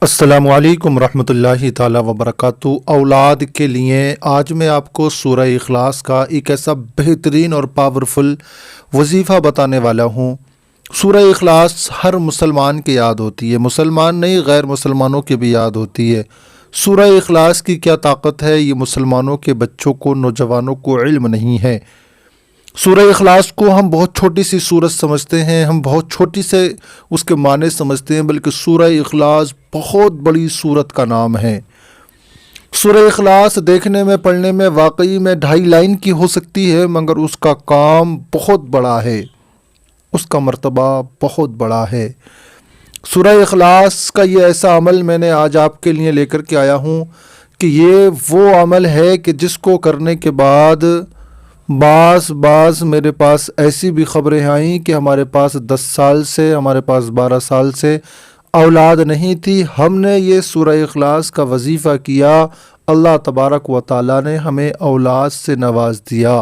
السلام علیکم ورحمۃ اللہ تعالی وبرکاتہ۔ اولاد کے لیے آج میں آپ کو سورہ اخلاص کا ایک ایسا بہترین اور پاورفل وظیفہ بتانے والا ہوں۔ سورہ اخلاص ہر مسلمان کی یاد ہوتی ہے، مسلمان نہیں غیر مسلمانوں کی بھی یاد ہوتی ہے۔ سورہ اخلاص کی کیا طاقت ہے، یہ مسلمانوں کے بچوں کو، نوجوانوں کو علم نہیں ہے۔ سورہ اخلاص کو ہم بہت چھوٹی سی سورت سمجھتے ہیں، ہم بہت چھوٹی سے اس کے معنی سمجھتے ہیں، بلکہ سورہ اخلاص بہت بڑی سورت کا نام ہے۔ سورہ اخلاص دیکھنے میں، پڑھنے میں واقعی میں 2.5 لائن کی ہو سکتی ہے، مگر اس کا کام بہت بڑا ہے، اس کا مرتبہ بہت بڑا ہے۔ سورہ اخلاص کا یہ ایسا عمل میں نے آج آپ کے لیے لے کر کے آیا ہوں کہ یہ وہ عمل ہے کہ جس کو کرنے کے بعد بعض میرے پاس ایسی بھی خبریں آئیں کہ ہمارے پاس 10 سال سے، ہمارے پاس 12 سال سے اولاد نہیں تھی، ہم نے یہ سورہ اخلاص کا وظیفہ کیا، اللہ تبارک و تعالیٰ نے ہمیں اولاد سے نواز دیا،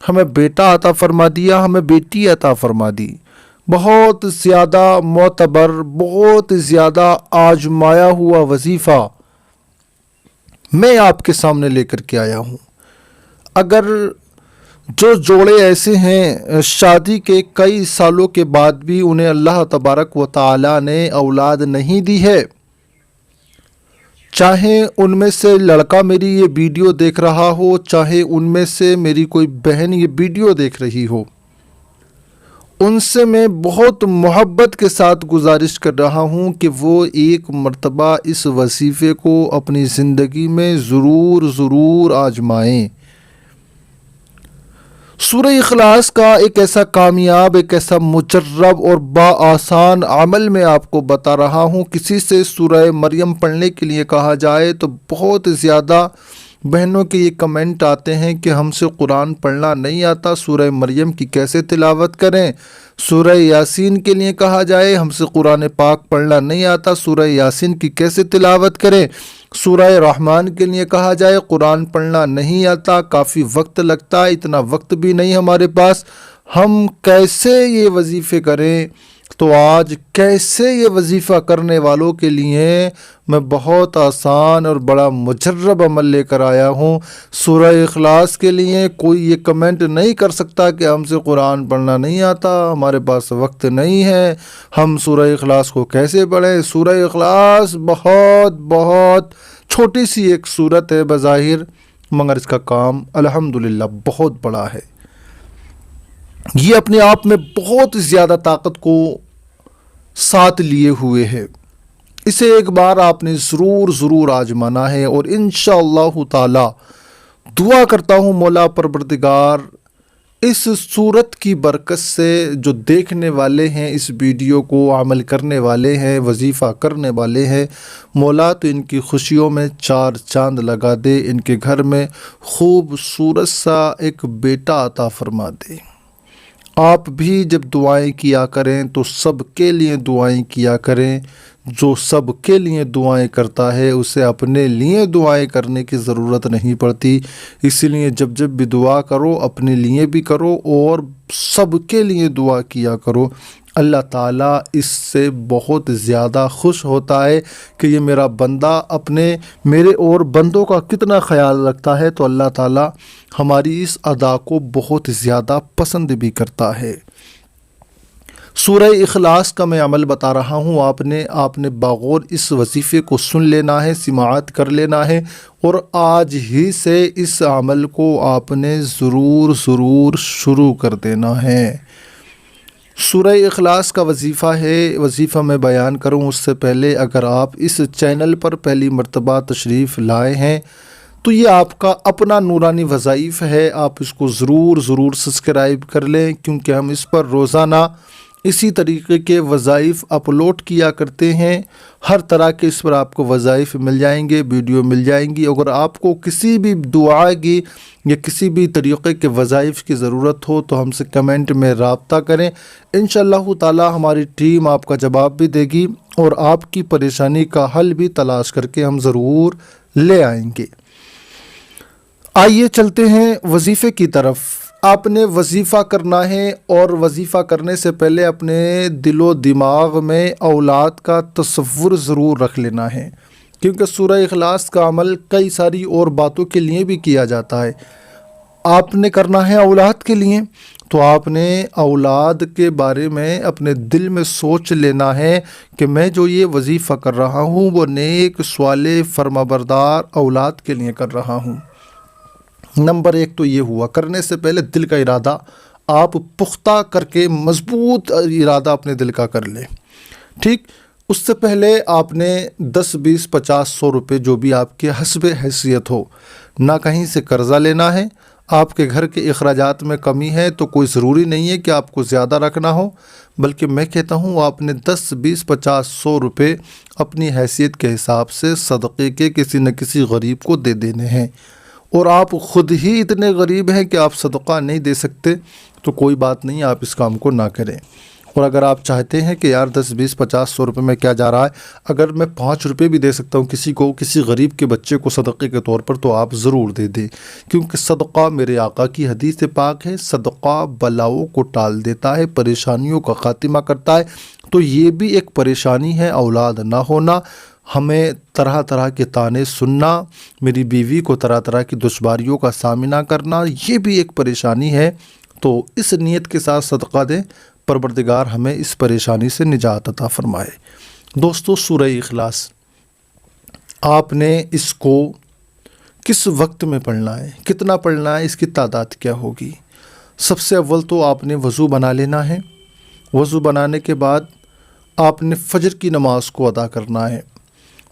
ہمیں بیٹا عطا فرما دیا، ہمیں بیٹی عطا فرما دی۔ بہت زیادہ معتبر، بہت زیادہ آزمایا ہوا وظیفہ میں آپ کے سامنے لے کر کے آیا ہوں۔ اگر جو جوڑے ایسے ہیں شادی کے کئی سالوں کے بعد بھی انہیں اللہ تبارک و تعالیٰ نے اولاد نہیں دی ہے، چاہے ان میں سے لڑکا میری یہ ویڈیو دیکھ رہا ہو، چاہے ان میں سے میری کوئی بہن یہ ویڈیو دیکھ رہی ہو، ان سے میں بہت محبت کے ساتھ گزارش کر رہا ہوں کہ وہ ایک مرتبہ اس وظیفے کو اپنی زندگی میں ضرور آزمائیں۔ سورہ اخلاص کا ایک ایسا کامیاب، ایک ایسا مجرب اور بآسان عمل میں آپ کو بتا رہا ہوں۔ کسی سے سورہ مریم پڑھنے کے لیے کہا جائے تو بہت زیادہ بہنوں کے یہ کمنٹ آتے ہیں کہ ہم سے قرآن پڑھنا نہیں آتا، سورہ مریم کی کیسے تلاوت کریں۔ سورہ یاسین کے لیے کہا جائے ہم سے قرآن پاک پڑھنا نہیں آتا، سورہ یاسین کی کیسے تلاوت کریں۔ سورہ رحمان کے لیے کہا جائے قرآن پڑھنا نہیں آتا، کافی وقت لگتا ہے، اتنا وقت بھی نہیں ہمارے پاس، ہم کیسے یہ وظیفے کریں؟ تو آج کیسے یہ وظیفہ کرنے والوں کے لیے میں بہت آسان اور بڑا مجرب عمل لے کر آیا ہوں۔ سورہ اخلاص کے لیے کوئی یہ کمنٹ نہیں کر سکتا کہ ہم سے قرآن پڑھنا نہیں آتا، ہمارے پاس وقت نہیں ہے، ہم سورہ اخلاص کو کیسے پڑھیں۔ سورہ اخلاص بہت چھوٹی سی ایک سورت ہے بظاہر، مگر اس کا کام الحمدللہ بہت بڑا ہے۔ یہ اپنے آپ میں بہت زیادہ طاقت کو ساتھ لیے ہوئے ہے، اسے ایک بار آپ نے ضرور آزمانا ہے، اور انشاءاللہ تعالی دعا کرتا ہوں مولا پروردگار اس صورت کی برکت سے جو دیکھنے والے ہیں، اس ویڈیو کو عمل کرنے والے ہیں، وظیفہ کرنے والے ہیں، مولا تو ان کی خوشیوں میں 4 چاند لگا دے، ان کے گھر میں خوبصورت سا ایک بیٹا عطا فرما دے۔ آپ بھی جب دعائیں کیا کریں تو سب کے لیے دعائیں کیا کریں، جو سب کے لیے دعائیں کرتا ہے اسے اپنے لیے دعائیں کرنے کی ضرورت نہیں پڑتی، اسی لیے جب بھی دعا کرو اپنے لیے بھی کرو اور سب کے لیے دعا کیا کرو۔ اللہ تعالیٰ اس سے بہت زیادہ خوش ہوتا ہے کہ یہ میرا بندہ میرے اور بندوں کا کتنا خیال رکھتا ہے، تو اللہ تعالیٰ ہماری اس ادا کو بہت زیادہ پسند بھی کرتا ہے۔ سورہ اخلاص کا میں عمل بتا رہا ہوں، آپ نے باغور اس وظیفے کو سن لینا ہے، سماعت کر لینا ہے، اور آج ہی سے اس عمل کو آپ نے ضرور شروع کر دینا ہے۔ سورہ اخلاص کا وظیفہ میں بیان کروں اس سے پہلے اگر آپ اس چینل پر پہلی مرتبہ تشریف لائے ہیں تو یہ آپ کا اپنا نورانی وظائف ہے، آپ اس کو ضرور سبسکرائب کر لیں، کیونکہ ہم اس پر روزانہ اسی طریقے کے وظائف اپلوڈ کیا کرتے ہیں۔ ہر طرح کے اس پر آپ کو وظائف مل جائیں گے، ویڈیو مل جائیں گی۔ اگر آپ کو کسی بھی دعا کی یا کسی بھی طریقے کے وظائف کی ضرورت ہو تو ہم سے کمنٹ میں رابطہ کریں، انشاءاللہ تعالی ہماری ٹیم آپ کا جواب بھی دے گی اور آپ کی پریشانی کا حل بھی تلاش کر کے ہم ضرور لے آئیں گے۔ آئیے چلتے ہیں وظیفے کی طرف۔ آپ نے وظیفہ کرنا ہے، اور وظیفہ کرنے سے پہلے اپنے دل و دماغ میں اولاد کا تصور ضرور رکھ لینا ہے، کیونکہ سورہ اخلاص کا عمل کئی ساری اور باتوں کے لیے بھی کیا جاتا ہے۔ آپ نے کرنا ہے اولاد کے لیے، تو آپ نے اولاد کے بارے میں اپنے دل میں سوچ لینا ہے کہ میں جو یہ وظیفہ کر رہا ہوں وہ نیک صالح فرمانبردار اولاد کے لیے کر رہا ہوں۔ نمبر 1 تو یہ ہوا، کرنے سے پہلے دل کا ارادہ آپ پختہ کر کے مضبوط ارادہ اپنے دل کا کر لیں، ٹھیک۔ اس سے پہلے آپ نے 10 20 50 100 روپے جو بھی آپ کے حسب حیثیت ہو، نہ کہیں سے قرضہ لینا ہے۔ آپ کے گھر کے اخراجات میں کمی ہے تو کوئی ضروری نہیں ہے کہ آپ کو زیادہ رکھنا ہو، بلکہ میں کہتا ہوں آپ نے 10 20 50 100 روپے اپنی حیثیت کے حساب سے صدقے کے کسی نہ کسی غریب کو دے دینے ہیں۔ اور آپ خود ہی اتنے غریب ہیں کہ آپ صدقہ نہیں دے سکتے تو کوئی بات نہیں، آپ اس کام کو نہ کریں۔ اور اگر آپ چاہتے ہیں کہ یار 10 20 50 100 روپے میں کیا جا رہا ہے، اگر میں 5 روپے بھی دے سکتا ہوں کسی کو، کسی غریب کے بچے کو صدقے کے طور پر، تو آپ ضرور دے دیں، کیونکہ صدقہ میرے آقا کی حدیث پاک ہے، صدقہ بلاؤں کو ٹال دیتا ہے، پریشانیوں کا خاتمہ کرتا ہے۔ تو یہ بھی ایک پریشانی ہے اولاد نہ ہونا، ہمیں طرح طرح کے طعنے سننا، میری بیوی کو طرح طرح کی دشواریوں کا سامنا کرنا، یہ بھی ایک پریشانی ہے۔ تو اس نیت کے ساتھ صدقہ دیں، پروردگار ہمیں اس پریشانی سے نجات عطا فرمائے۔ دوستو، سورہ اخلاص آپ نے اس کو کس وقت میں پڑھنا ہے، کتنا پڑھنا ہے، اس کی تعداد کیا ہوگی؟ سب سے اول تو آپ نے وضو بنا لینا ہے۔ وضو بنانے کے بعد آپ نے فجر کی نماز کو ادا کرنا ہے۔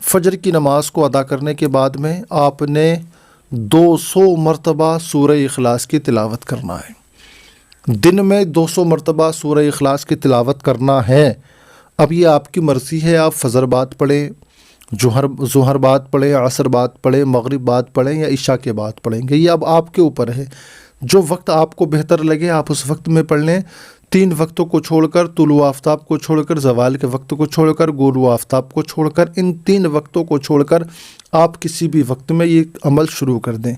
فجر کی نماز کو ادا کرنے کے بعد میں آپ نے 200 مرتبہ سورہ اخلاص کی تلاوت کرنا ہے۔ دن میں 200 مرتبہ سورہ اخلاص کی تلاوت کرنا ہے۔ اب یہ آپ کی مرضی ہے، آپ فجر بعد پڑھیں، ظہر بعد پڑھیں، عصر بعد پڑھیں، مغرب بعد پڑھیں یا عشاء کے بعد پڑھیں گے، یہ اب آپ کے اوپر ہے۔ جو وقت آپ کو بہتر لگے آپ اس وقت میں پڑھ لیں۔ 3 وقتوں کو چھوڑ کر، طلوع آفتاب کو چھوڑ کر، زوال کے وقت کو چھوڑ کر، غروب آفتاب کو چھوڑ کر، ان 3 وقتوں کو چھوڑ کر آپ کسی بھی وقت میں یہ عمل شروع کر دیں۔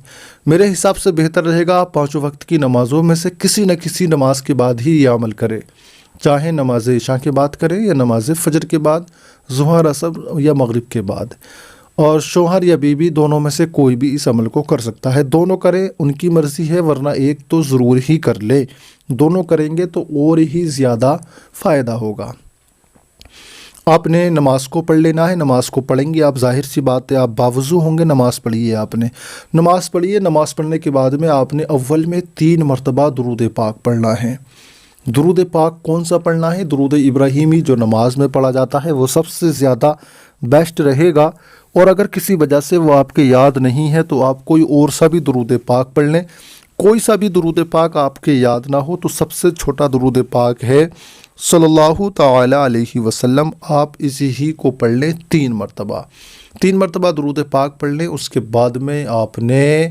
میرے حساب سے بہتر رہے گا آپ 5 وقت کی نمازوں میں سے کسی نہ کسی نماز کے بعد ہی یہ عمل کریں، چاہے نماز عشاء کے بعد کریں یا نماز فجر کے بعد، ظہر عصر یا مغرب کے بعد۔ اور شوہر یا بیوی دونوں میں سے کوئی بھی اس عمل کو کر سکتا ہے، دونوں کریں، ان کی مرضی ہے، ورنہ ایک تو ضرور ہی کر لے، دونوں کریں گے تو اور ہی زیادہ فائدہ ہوگا۔ آپ نے نماز کو پڑھ لینا ہے۔ نماز کو پڑھیں گے آپ، ظاہر سی بات ہے آپ باوضو ہوں گے، نماز پڑھیے، آپ نے نماز پڑھیے۔ نماز پڑھنے کے بعد میں آپ نے اول میں 3 مرتبہ درود پاک پڑھنا ہے۔ درود پاک کون سا پڑھنا ہے؟ درود ابراہیمی جو نماز میں پڑھا جاتا ہے وہ سب سے زیادہ بیسٹ رہے گا، اور اگر کسی وجہ سے وہ آپ کے یاد نہیں ہے تو آپ کوئی اور سا بھی درود پاک پڑھ لیں۔ کوئی سا بھی درود پاک آپ کے یاد نہ ہو تو سب سے چھوٹا درود پاک ہے صلی اللہ تعالی علیہ وسلم، آپ اسی ہی کو پڑھ لیں 3 مرتبہ۔ 3 مرتبہ درود پاک پڑھ لیں۔ اس کے بعد میں آپ نے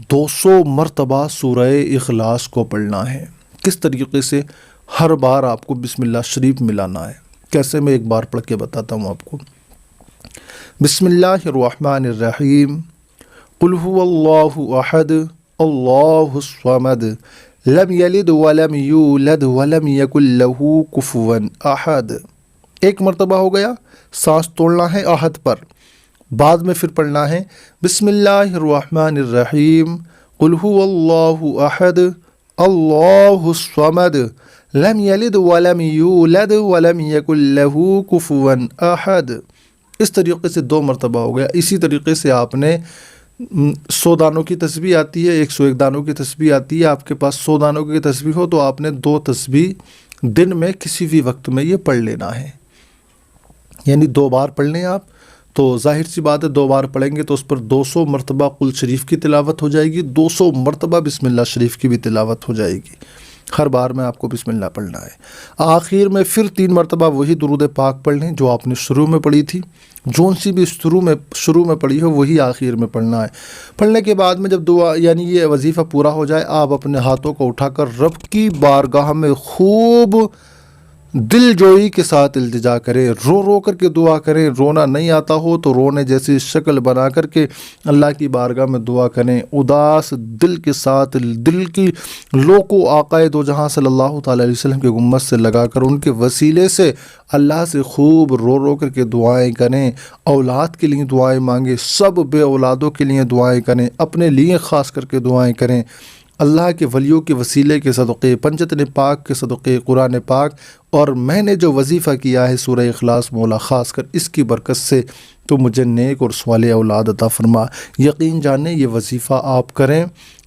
200 مرتبہ سورہ اخلاص کو پڑھنا ہے۔ کس طریقے سے؟ ہر بار آپ کو بسم اللہ شریف ملانا ہے۔ کیسے؟ میں ایک بار پڑھ کے بتاتا ہوں آپ کو۔ بسم اللہ الرحمن الرحیم، قل هو اللہ احد اللہ الصمد لم یلد ولم یولد ولم یکن لہ کفوا احد۔ 1 مرتبہ ہو گیا، سانس توڑنا ہے احد پر، بعد میں پھر پڑھنا ہے بسم اللہ الرحمن الرحیم، قل هو اللہ احد اللہ الصمد لم یلد ولم یولد ولم یکن لہ کفوا احد۔ اس طریقے سے 2 مرتبہ ہو گیا۔ اسی طریقے سے آپ نے 100 دانوں کی تسبیح آتی ہے، 101 دانوں کی تسبیح آتی ہے، آپ کے پاس 100 دانوں کی تسبیح ہو تو آپ نے 2 تسبیح دن میں کسی بھی وقت میں یہ پڑھ لینا ہے، یعنی 2 بار پڑھ لیں آپ۔ تو ظاہر سی بات ہے 2 بار پڑھیں گے تو اس پر 200 مرتبہ قل شریف کی تلاوت ہو جائے گی، 200 مرتبہ بسم اللہ شریف کی بھی تلاوت ہو جائے گی۔ ہر بار میں آپ کو بسم اللہ پڑھنا ہے۔ آخر میں پھر 3 مرتبہ وہی درود پاک پڑھ لیں جو آپ نے شروع میں پڑھی تھی، جون سی بھی شروع میں پڑھی ہو وہی آخر میں پڑھنا ہے۔ پڑھنے کے بعد میں جب دعا یعنی یہ وظیفہ پورا ہو جائے، آپ اپنے ہاتھوں کو اٹھا کر رب کی بارگاہ میں خوب دل جوئی کے ساتھ التجا کریں، رو رو کر کے دعا کریں۔ رونا نہیں آتا ہو تو رونے جیسی شکل بنا کر کے اللہ کی بارگاہ میں دعا کریں، اداس دل کے ساتھ دل کی لو کو آقائے دو جہاں صلی اللہ تعالیٰ علیہ وسلم کے گنبد سے لگا کر ان کے وسیلے سے اللہ سے خوب رو رو کر کے دعائیں کریں، اولاد کے لیے دعائیں مانگیں، سب بے اولادوں کے لیے دعائیں کریں، اپنے لیے خاص کر کے دعائیں کریں، اللہ کے ولیوں کے وسیلے کے صدقے، پنجتن پاک کے صدقے، قرآن پاک، اور میں نے جو وظیفہ کیا ہے سورہ اخلاص، مولا خاص کر اس کی برکت سے تو مجھے نیک اور صالح اولاد عطا فرما۔ یقین جانیں یہ وظیفہ آپ کریں،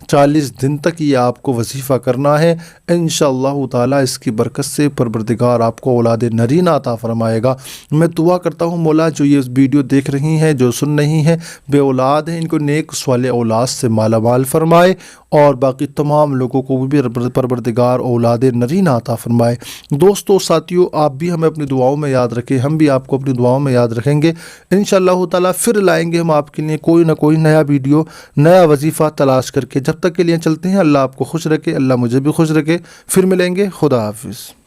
40 دن تک یہ آپ کو وظیفہ کرنا ہے، انشاءاللہ تعالیٰ اس کی برکت سے پروردگار آپ کو اولاد نرینہ عطا فرمائے گا۔ میں دعا کرتا ہوں مولا جو یہ ویڈیو دیکھ رہی ہیں، جو سن رہی ہیں، بے اولاد ہیں، ان کو نیک صالح اولاد سے مالا مال فرمائے، اور باقی تمام لوگوں کو بھی پروردگار اولاد نرینہ عطا فرمائے۔ دوستو ساتھیو، آپ بھی ہمیں اپنی دعاؤں میں یاد رکھیں، ہم بھی آپ کو اپنی دعاؤں میں یاد رکھیں گے۔ انشاءاللہ تعالیٰ پھر لائیں گے ہم آپ کے لیے کوئی نہ کوئی نیا ویڈیو، نیا وظیفہ تلاش کر کے۔ جب تک کے لیے چلتے ہیں، اللہ آپ کو خوش رکھے، اللہ مجھے بھی خوش رکھے۔ پھر ملیں گے، خدا حافظ۔